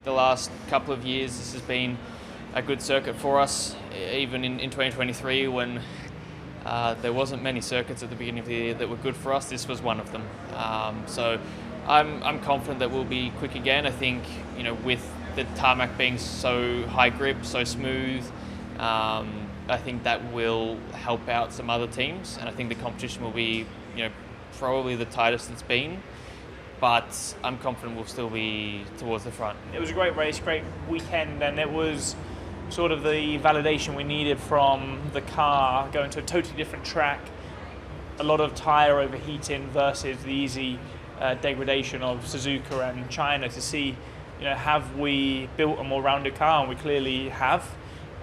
the last couple of years, this has been a good circuit for us. Even in 2023, when there wasn't many circuits at the beginning of the year that were good for us, this was one of them. So I'm confident that we'll be quick again. I think, with the tarmac being so high grip, so smooth, I think that will help out some other teams, and I think the competition will be, probably the tightest it's been. But I'm confident we'll still be towards the front. It was a great race, great weekend, and it was sort of the validation we needed from the car going to a totally different track. A lot of tyre overheating versus the easy degradation of Suzuka and China, to see, have we built a more rounded car, and we clearly have.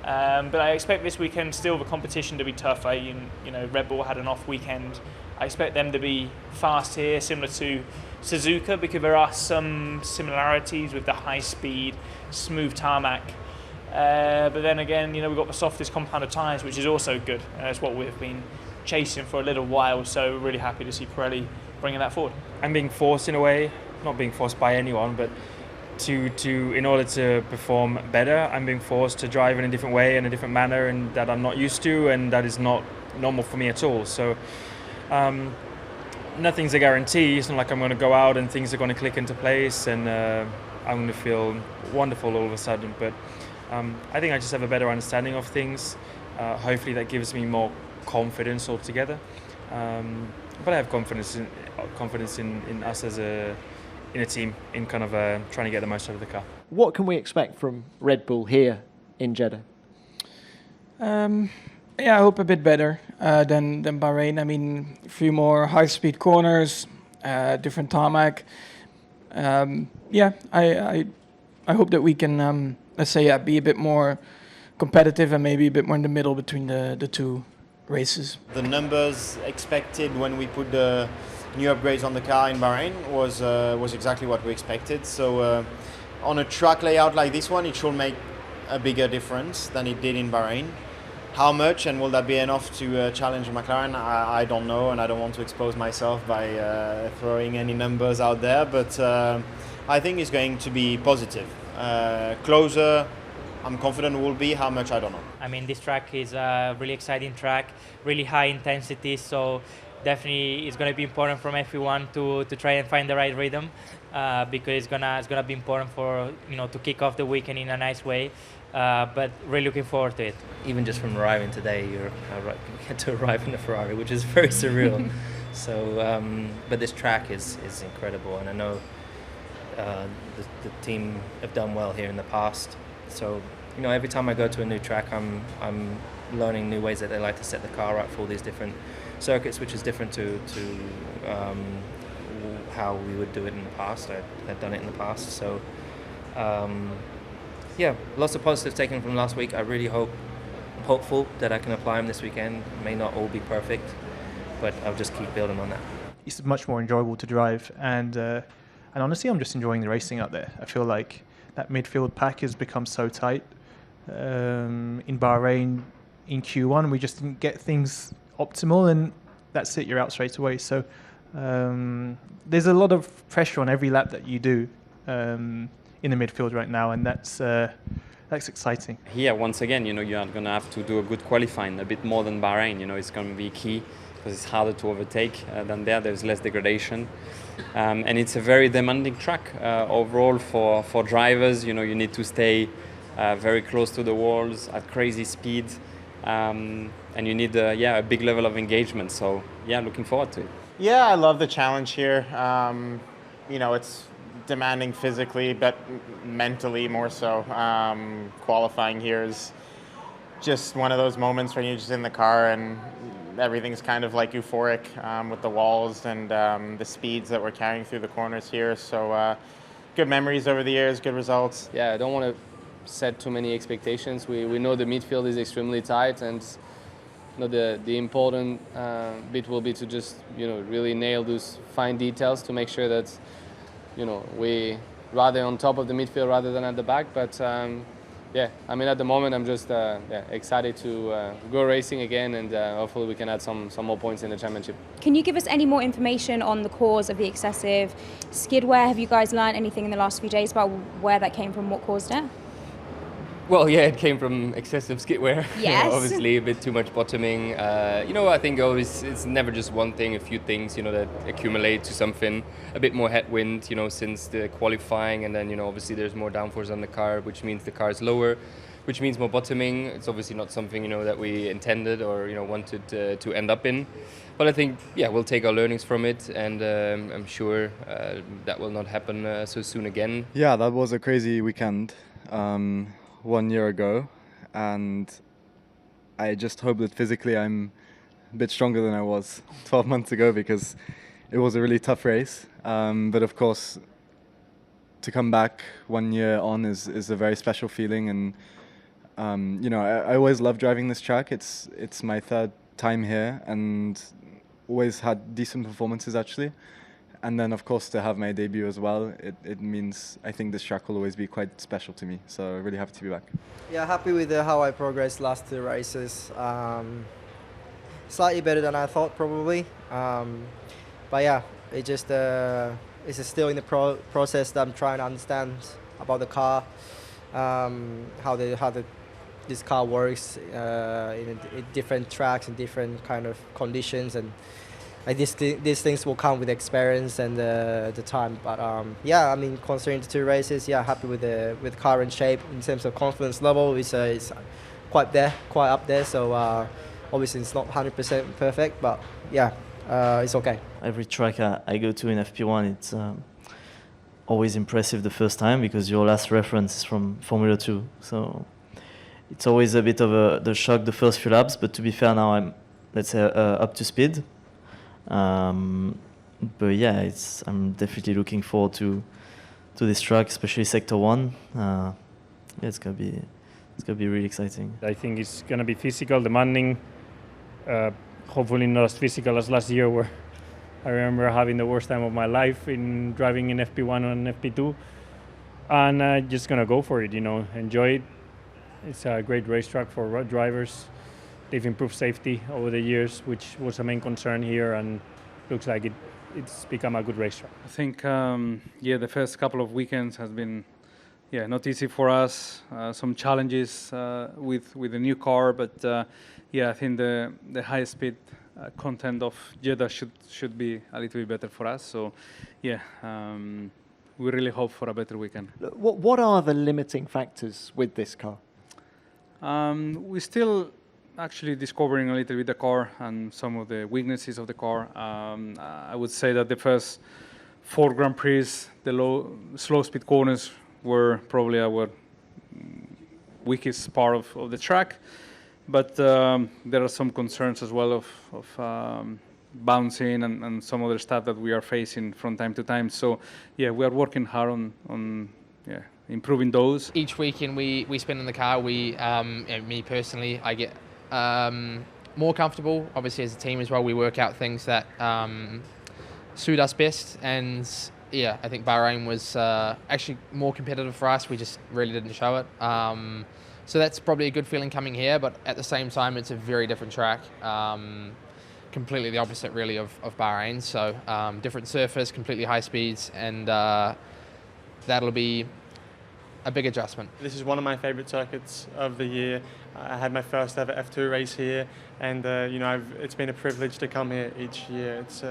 But I expect this weekend still the competition to be tough. Red Bull had an off weekend. I expect them to be fast here, similar to Suzuka, because there are some similarities with the high speed, smooth tarmac. But then again, we've got the softest compound tyres, which is also good. That's what we've been chasing for a little while, so really happy to see Pirelli bringing that forward. I'm being forced in a way, not being forced by anyone, but in order to perform better, I'm being forced to drive in a different way, in a different manner, and that I'm not used to, and that is not normal for me at all. So nothing's a guarantee. It's not like I'm going to go out and things are going to click into place and I'm going to feel wonderful all of a sudden. But I think I just have a better understanding of things. Hopefully that gives me more confidence altogether. But I have confidence in us as a team, in kind of trying to get the most out of the car. What can we expect from Red Bull here in Jeddah? I hope a bit better than Bahrain. I mean, a few more high-speed corners, different tarmac. I hope that we can, be a bit more competitive and maybe a bit more in the middle between the two races. The numbers expected when we put the new upgrades on the car in Bahrain was exactly what we expected. So on a track layout like this one, it should make a bigger difference than it did in Bahrain. How much, and will that be enough to challenge McLaren? I don't know, and I don't want to expose myself by throwing any numbers out there, but I think it's going to be positive. Closer, I'm confident we'll be. How much, I don't know. I mean, this track is a really exciting track, really high intensity, so definitely it's going to be important from everyone to try and find the right rhythm, because it's gonna be important for to kick off the weekend in a nice way. But really looking forward to it. Even just from arriving today, you get to arrive in a Ferrari, which is very surreal. So, but this track is incredible, and I know the team have done well here in the past. So, every time I go to a new track, I'm learning new ways that they like to set the car up for all these different circuits, which is different to how we would do it in the past. I've done it in the past, so. Lots of positives taken from last week. I really hopeful that I can apply them this weekend. It may not all be perfect, but I'll just keep building on that. It's much more enjoyable to drive, and honestly, I'm just enjoying the racing out there. I feel like that midfield pack has become so tight. In Bahrain, in Q1, we just didn't get things optimal, and that's it, you're out straight away. So there's a lot of pressure on every lap that you do in the midfield right now, and that's exciting. Here, once again, you are going to have to do a good qualifying, a bit more than Bahrain. It's going to be key because it's harder to overtake than there. There's less degradation, and it's a very demanding track overall for drivers. You need to stay very close to the walls at crazy speed, and you need a big level of engagement. So looking forward to it. Yeah, I love the challenge here. It's demanding physically, but mentally more so. Qualifying here is just one of those moments when you're just in the car and everything's kind of like euphoric with the walls and the speeds that we're carrying through the corners here. So good memories over the years, good results. Yeah, I don't want to set too many expectations. We know the midfield is extremely tight, and the important bit will be to just really nail those fine details to make sure that we rather on top of the midfield rather than at the back. But yeah, I mean, at the moment, I'm just excited to go racing again, and hopefully we can add some more points in the championship. Can you give us any more information on the cause of the excessive skid wear? Have you guys learned anything in the last few days about where that came from, what caused it? Well, yeah, it came from excessive skid wear. Yes. Obviously, a bit too much bottoming. I think always it's never just one thing, a few things, that accumulate to something. A bit more headwind, since the qualifying, and then, obviously there's more downforce on the car, which means the car is lower, which means more bottoming. It's obviously not something, that we intended or, wanted to end up in. But I think, we'll take our learnings from it, and I'm sure that will not happen so soon again. Yeah, that was a crazy weekend. 1 year ago, and I just hope that physically I'm a bit stronger than I was 12 months ago, because it was a really tough race. But of course, to come back 1 year on is a very special feeling, and I always love driving this track. It's my third time here, and always had decent performances actually. And then, of course, to have my debut as well, it means I think this track will always be quite special to me. So really happy to be back. Yeah, happy with how I progressed last 2 races. Slightly better than I thought, probably. But yeah, it's still in the process that I'm trying to understand about the car, how this car works in different tracks and different kind of conditions, and these things will come with experience and the time. But considering the 2 races, happy with the car and shape in terms of confidence level. It's quite up there. So obviously it's not 100% perfect, but it's okay. Every track I go to in FP1, it's always impressive the first time, because your last reference is from Formula 2. So it's always a bit of the shock the first few laps. But to be fair, now I'm, let's say, up to speed. But yeah, I'm definitely looking forward to this track, especially Sector 1. It's gonna be really exciting. I think it's gonna be physical, demanding. Hopefully not as physical as last year, where I remember having the worst time of my life in driving in FP1 and FP2. And just gonna go for it, enjoy it. It's a great racetrack for drivers. They've improved safety over the years, which was a main concern here, and looks like it's become a good racetrack. I think, the first couple of weekends has been, not easy for us. Some challenges with the new car, but I think the high speed content of Jeddah should be a little bit better for us. So, we really hope for a better weekend. What are the limiting factors with this car? We still actually discovering a little bit the car and some of the weaknesses of the car. I would say that the first 4 Grand Prix, the slow speed corners were probably our weakest part of the track. But there are some concerns as well of bouncing and some other stuff that we are facing from time to time. So we are working hard on improving those. Each weekend we spend in the car, me personally, I get more comfortable. Obviously, as a team as well, we work out things that suit us best. And I think Bahrain was actually more competitive for us. We just really didn't show it. So that's probably a good feeling coming here. But at the same time, it's a very different track. Completely the opposite, really, of Bahrain. So different surface, completely high speeds, and that'll be a big adjustment. This is one of my favorite circuits of the year. I had my first ever F2 race here, and it's been a privilege to come here each year. It's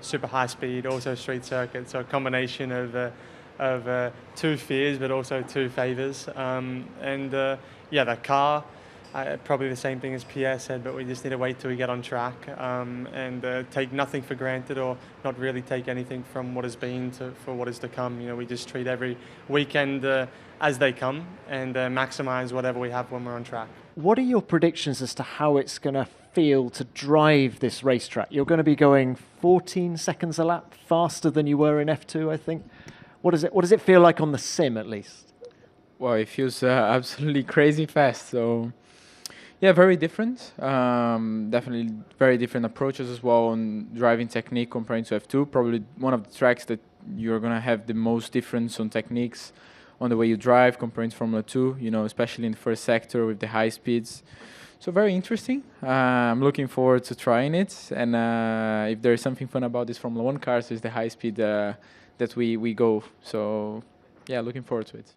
super high speed, also street circuit, so a combination of 2 fears but also 2 favors. The car, probably the same thing as Pierre said, but we just need to wait till we get on track and take nothing for granted, or not really take anything from what has been for what is to come. We just treat every weekend as they come and maximize whatever we have when we're on track. What are your predictions as to how it's going to feel to drive this racetrack? You're going to be going 14 seconds a lap faster than you were in F2, I think. What does it feel like on the sim, at least? Well, it feels absolutely crazy fast. So, very different. Definitely very different approaches as well on driving technique comparing to F2. Probably one of the tracks that you're going to have the most difference on techniques on the way you drive comparing to Formula 2, you know, especially in the first sector with the high speeds. So very interesting. I'm looking forward to trying it. And if there is something fun about this Formula 1 cars, is the high speed that we go. So yeah, looking forward to it.